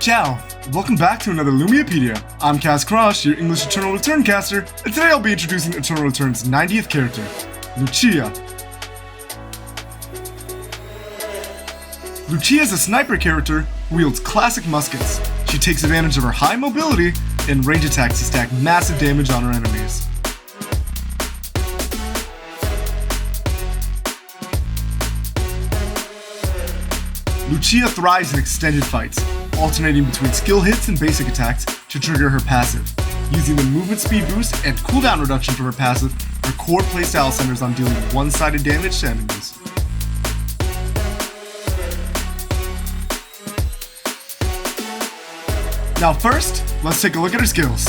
Ciao! Welcome back to another Lumiapedia. I'm Kaz Krosh, your English Eternal Return caster, and today I'll be introducing Eternal Return's 90th character, Lucia. Lucia is a sniper character who wields classic muskets. She takes advantage of her high mobility and range attacks to stack massive damage on her enemies. Lucia thrives in extended fights, alternating between skill hits and basic attacks to trigger her passive. Using the movement speed boost and cooldown reduction for her passive, her core playstyle centers on dealing one-sided damage to enemies. Now first, let's take a look at her skills.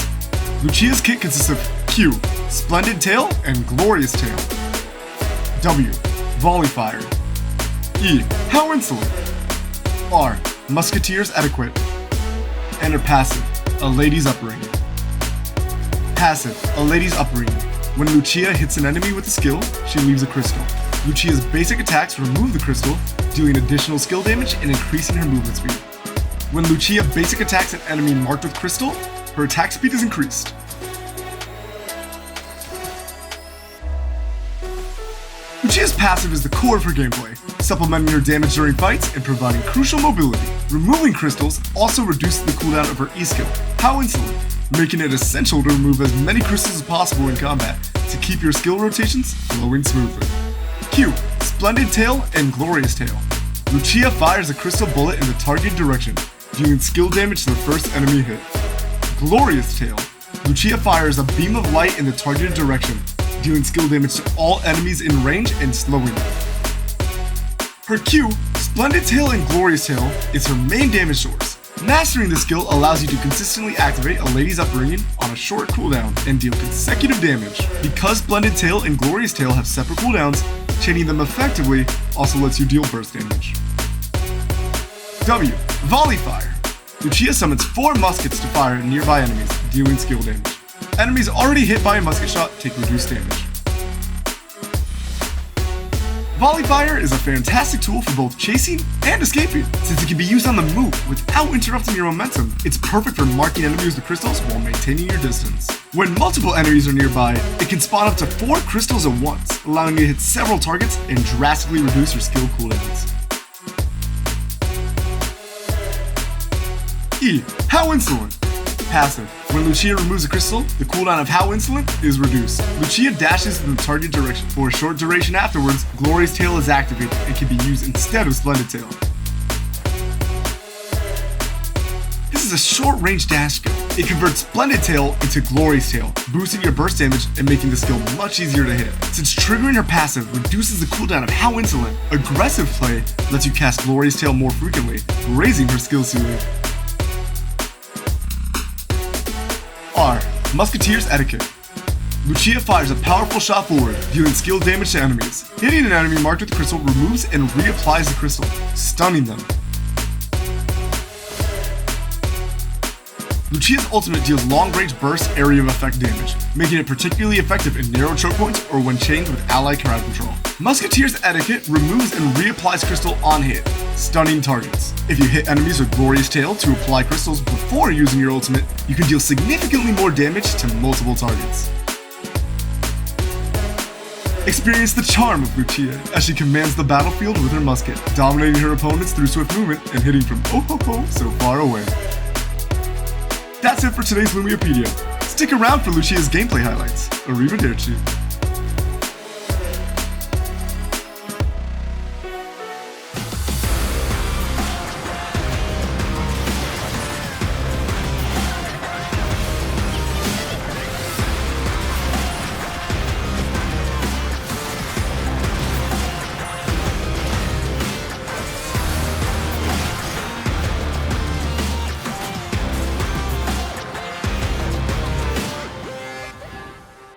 Lucia's kit consists of Q, Splendid Tail and Glorious Tail. W, Volley Fire. E, How Insolent. R, Musketeer's Etiquette. And her passive, A Lady's Upbringing. Passive, A Lady's Upbringing. When Lucia hits an enemy with a skill, she leaves a crystal. Lucia's basic attacks remove the crystal, dealing additional skill damage and increasing her movement speed. When Lucia basic attacks an enemy marked with crystal, her attack speed is increased. Lucia's passive is the core of her gameplay, supplementing her damage during fights and providing crucial mobility. Removing crystals also reduces the cooldown of her E skill, How Insolent, making it essential to remove as many crystals as possible in combat to keep your skill rotations flowing smoothly. Q, Splendid Tail and Glorious Tail. Lucia fires a crystal bullet in the target direction, dealing skill damage to the first enemy hit. Glorious Tail. Lucia fires a beam of light in the targeted direction, dealing skill damage to all enemies in range and slowing them. Her Q, Splendid Tail and Glorious Tail, is her main damage source. Mastering this skill allows you to consistently activate A Lady's Upbringing on a short cooldown and deal consecutive damage. Because Splendid Tail and Glorious Tail have separate cooldowns, chaining them effectively also lets you deal burst damage. W, Volley Fire. Lucia summons 4 muskets to fire at nearby enemies, dealing skill damage. Enemies already hit by a musket shot take reduced damage. Volley Fire is a fantastic tool for both chasing and escaping. Since it can be used on the move without interrupting your momentum, it's perfect for marking enemies with crystals while maintaining your distance. When multiple enemies are nearby, it can spawn up to 4 crystals at once, allowing you to hit several targets and drastically reduce your skill cooldowns. E, How Insolent. Passive. When Lucia removes a crystal, the cooldown of How Insolent is reduced. Lucia dashes in the target direction. For a short duration afterwards, Glorious Tail is activated and can be used instead of Splendid Tail. This is a short-range dash skill. It converts Splendid Tail into Glorious Tail, boosting your burst damage and making the skill much easier to hit. Since triggering her passive reduces the cooldown of How Insolent, aggressive play lets you cast Glorious Tail more frequently, raising her skill ceiling. R, Musketeer's Etiquette. Lucia fires a powerful shot forward, dealing skill damage to enemies. Hitting an enemy marked with crystal removes and reapplies the crystal, stunning them. Lucia's ultimate deals long-range burst area of effect damage, making it particularly effective in narrow choke points or when chained with allied crowd control. Musketeer's Etiquette removes and reapplies crystal on hit, stunning targets. If you hit enemies with Glorious Tail to apply crystals before using your ultimate, you can deal significantly more damage to multiple targets. Experience the charm of Lucia as she commands the battlefield with her musket, dominating her opponents through swift movement and hitting from oh-ho-ho so far away. That's it for today's Lumiapedia. Stick around for Lucia's gameplay highlights. Arrivederci.